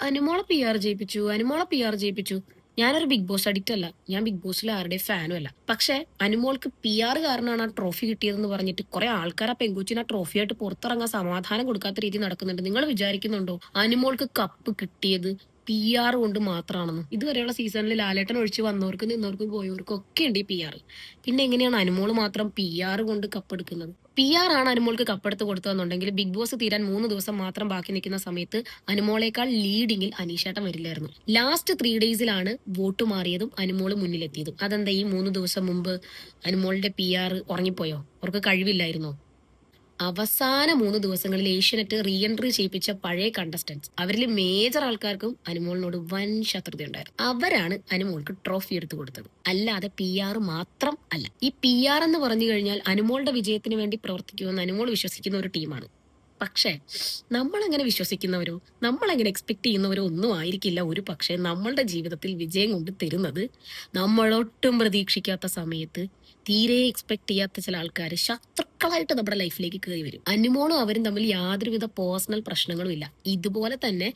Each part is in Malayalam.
അനുമോളെ പി ആർ ജയിപ്പിച്ചു. ഞാനൊരു ബിഗ് ബോസ് അഡിക്റ്റ് അല്ല. ഞാൻ ബിഗ് ബോസിൽ ആരുടെ ഫാനും അല്ല. പക്ഷെ അനുമോൾക്ക് PR കാരണമാണ് ആ ട്രോഫി കിട്ടിയതെന്ന് പറഞ്ഞിട്ട് കുറെ ആൾക്കാർ ആ പെങ്കുച്ചിന് ആ ട്രോഫിയായിട്ട് പുറത്തിറങ്ങാൻ സമാധാനം കൊടുക്കാത്ത രീതി നടക്കുന്നുണ്ട്. നിങ്ങൾ വിചാരിക്കുന്നുണ്ടോ അനുമോൾക്ക് കപ്പ് കിട്ടിയത് PR കൊണ്ട് മാത്രമാണെന്ന്? ഇതുവരെയുള്ള സീസണിൽ ലാലേട്ടൻ ഒഴിച്ച് വന്നവർക്കും നിന്നവർക്കും പോയവർക്കും ഒക്കെ ഉണ്ട് ഈ PR. പിന്നെ എങ്ങനെയാണ് അനുമോള് മാത്രം PR കൊണ്ട് കപ്പെടുക്കുന്നത്? PR ആണ് അനുമോൾക്ക് കപ്പെടുത്ത് കൊടുത്തതെന്നുണ്ടെങ്കിൽ ബിഗ് ബോസ് തീരാൻ 3 ദിവസം മാത്രം ബാക്കി നിൽക്കുന്ന സമയത്ത് അനുമോളേക്കാൾ ലീഡിങ്ങിൽ അനീഷേട്ടൻ വരില്ലായിരുന്നു. Last 3 ഡേയ്സിലാണ് vote മാറിയതും Anumol മുന്നിലെത്തിയതും. അതെന്താ, ഈ 3 ദിവസം മുമ്പ് അനുമോളുടെ PR ഉറങ്ങിപ്പോയോ? അവർക്ക് കഴിവില്ലായിരുന്നോ? അവസാന 3 ദിവസങ്ങളിൽ ഏഷ്യനെറ്റ് റീ എൻട്രി ചെയ്യിപ്പിച്ച പഴയ കണ്ടസ്റ്റന്റ്സ്, അവരിൽ മേജർ ആൾക്കാർക്കും അനുമോളിനോട് വൻ ശത്രുതയുണ്ടായിരുന്നു. അവരാണ് അനുമോൾക്ക് ട്രോഫി എടുത്തു കൊടുത്തത്, അല്ലാതെ PR മാത്രം അല്ല. ഈ PR എന്ന് പറഞ്ഞു കഴിഞ്ഞാൽ അനുമോളുടെ വിജയത്തിന് വേണ്ടി പ്രവർത്തിക്കുമെന്ന് അനുമോൾ വിശ്വസിക്കുന്ന ഒരു ടീമാണ്. പക്ഷേ നമ്മളെങ്ങനെ വിശ്വസിക്കുന്നവരോ നമ്മളെങ്ങനെ എക്സ്പെക്ട് ചെയ്യുന്നവരോ ഒന്നും ആയിരിക്കില്ല ഒരു പക്ഷേ നമ്മളുടെ ജീവിതത്തിൽ വിജയം കൊണ്ട് തരുന്നത്. നമ്മളൊട്ടും പ്രതീക്ഷിക്കാത്ത സമയത്ത് തീരെ എക്സ്പെക്ട് ചെയ്യാത്ത ചില ആൾക്കാർ ശത്രുക്കളായിട്ട് നമ്മുടെ ലൈഫിലേക്ക് കയറി വരും. അനുമോളും അവരും തമ്മിൽ യാതൊരുവിധ പേഴ്സണൽ പ്രശ്നങ്ങളും ഇല്ല. ഇതുപോലെ തന്നെ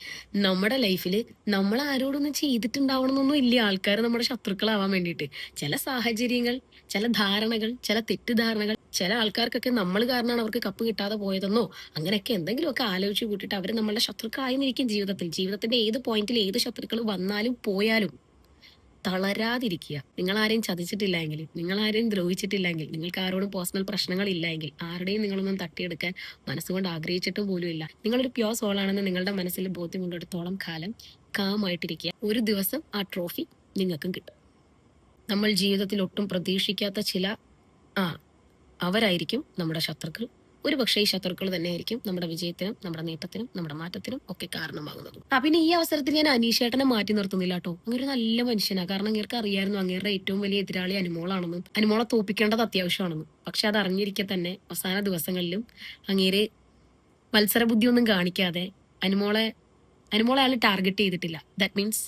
നമ്മുടെ ലൈഫിൽ നമ്മൾ ആരോടൊന്നും ചെയ്തിട്ടുണ്ടാവണമെന്നൊന്നും ഇല്ല ആൾക്കാർ നമ്മുടെ ശത്രുക്കളാവാൻ വേണ്ടിയിട്ട്. ചില സാഹചര്യങ്ങൾ, ചില ധാരണകൾ, ചില തെറ്റിദ്ധാരണകൾ, ചില ആൾക്കാർക്കൊക്കെ നമ്മൾ കാരണമാണ് അവർക്ക് കപ്പ് കിട്ടാതെ പോയതെന്നോ അങ്ങനെയൊക്കെ എന്തെങ്കിലുമൊക്കെ ആലോചിച്ച് കൂട്ടിയിട്ട് അവർ നമ്മളുടെ ശത്രുക്കളായിരിക്കും ജീവിതത്തിന്റെ ഏത് പോയിന്റിൽ ഏത് ശത്രുക്കൾ വന്നാലും പോയാലും തളരാതിരിക്കുക. നിങ്ങൾ ആരെയും ചതിച്ചിട്ടില്ലെങ്കിൽ, നിങ്ങൾ ആരെയും ദ്രോഹിച്ചിട്ടില്ലെങ്കിൽ, നിങ്ങൾക്ക് ആരോടും പേഴ്സണൽ പ്രശ്നങ്ങൾ ഇല്ലെങ്കിൽ, ആരുടെയും നിങ്ങളൊന്നും തട്ടിയെടുക്കാൻ മനസ്സുകൊണ്ട് ആഗ്രഹിച്ചിട്ടും പോലും ഇല്ല, നിങ്ങളൊരു പ്യോർ സോളാണെന്ന് നിങ്ങളുടെ മനസ്സിൽ ബോധ്യമുള്ളിടത്തോളം കാലം കാമായിട്ടിരിക്കുക. ഒരു ദിവസം ആ ട്രോഫി നിങ്ങൾക്കും കിട്ടും. നമ്മൾ ജീവിതത്തിൽ ഒട്ടും പ്രതീക്ഷിക്കാത്ത ചില അവരായിരിക്കും നമ്മുടെ ശത്രുക്കൾ. ഒരുപക്ഷെ ഈ ശത്രുക്കൾ തന്നെയായിരിക്കും നമ്മുടെ വിജയത്തിനും നമ്മുടെ നേട്ടത്തിനും നമ്മുടെ മാറ്റത്തിനും ഒക്കെ കാരണമാകുന്നത്. പിന്നെ ഈ അവസരത്തിൽ ഞാൻ അനീഷേട്ടനെ മാറ്റി നിർത്തുന്നില്ല കേട്ടോ. അങ്ങനെ ഒരു നല്ല മനുഷ്യനാ. കാരണം അങ്ങേർക്ക് അറിയായിരുന്നു അങ്ങേരുടെ ഏറ്റവും വലിയ എതിരാളി അനുമോളാണെന്നും അനുമോളെ തോപ്പിക്കേണ്ടത് അത്യാവശ്യമാണെന്നും. പക്ഷെ അത് അറിഞ്ഞിരിക്കെ തന്നെ അവസാന ദിവസങ്ങളിലും അങ്ങേര് മത്സരബുദ്ധിയൊന്നും കാണിക്കാതെ അനുമോളെ അയാൾ ടാർഗറ്റ് ചെയ്തിട്ടില്ല. ദാറ്റ് മീൻസ്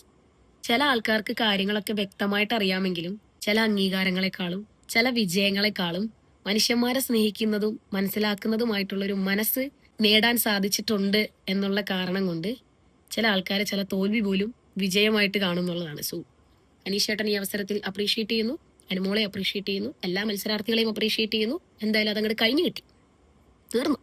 ചില ആൾക്കാർക്ക് കാര്യങ്ങളൊക്കെ വ്യക്തമായിട്ട് അറിയാമെങ്കിലും ചില അംഗീകാരങ്ങളെക്കാളും ചില വിജയങ്ങളെക്കാളും മനുഷ്യന്മാരെ സ്നേഹിക്കുന്നതും മനസ്സിലാക്കുന്നതുമായിട്ടുള്ള ഒരു മനസ്സ് നേടാൻ സാധിച്ചിട്ടുണ്ട് എന്നുള്ള കാരണം കൊണ്ട് ചില ആൾക്കാരെ ചില തോൽവി പോലും വിജയമായിട്ട് കാണുന്നുള്ളതാണ്. സോ അനീഷേട്ടൻ ഈ അവസരത്തിൽ അപ്രീഷിയേറ്റ് ചെയ്യുന്നു, അനുമോളെ അപ്രീഷിയേറ്റ് ചെയ്യുന്നു, എല്ലാ മത്സരാർത്ഥികളെയും അപ്രീഷിയേറ്റ് ചെയ്യുന്നു. എന്തായാലും അതങ്ങോട്ട് കഴിഞ്ഞു കിട്ടി, തീർന്നു.